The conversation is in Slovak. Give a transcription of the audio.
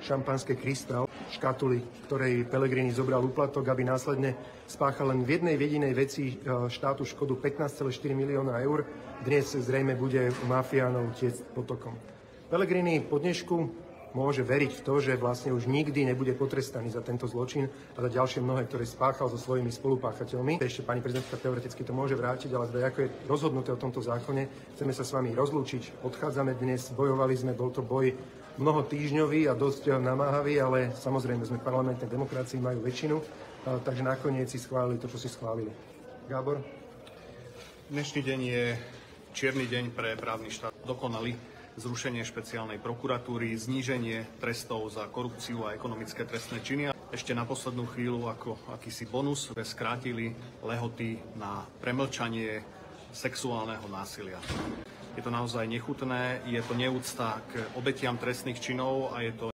šampanské Kristál, škatuli, ktorej Pellegrini zobral úplatok, aby následne spáchal len v jednej jedinej veci štátu škodu 15,4 milióna eur. Dnes zrejme bude mafiánov tiecť potokom. Pellegrini po dnešku môže veriť v to, že vlastne už nikdy nebude potrestaný za tento zločin a za ďalšie mnohé, ktoré spáchal so svojimi spolupáchateľmi. Ešte pani prezidentka teoreticky to môže vrátiť, ale ako je rozhodnuté o tomto zákone, chceme sa s vami rozlúčiť. Odchádzame dnes, bojovali sme, bol to boj mnoho týždňový a dosť namáhavý, ale samozrejme sme v parlamentnej demokracii, majú väčšinu, takže nakoniec si schválili to, čo si schválili. Gábor? Dnešný deň je čierny deň pre právny štát. Dokonali zrušenie špeciálnej prokuratúry, zníženie trestov za korupciu a ekonomické trestné činy. Ešte na poslednú chvíľu ako akýsi bonus skrátili lehoty na premlčanie sexuálneho násilia. Je to naozaj nechutné, je to neúcta k obetiam trestných činov a je to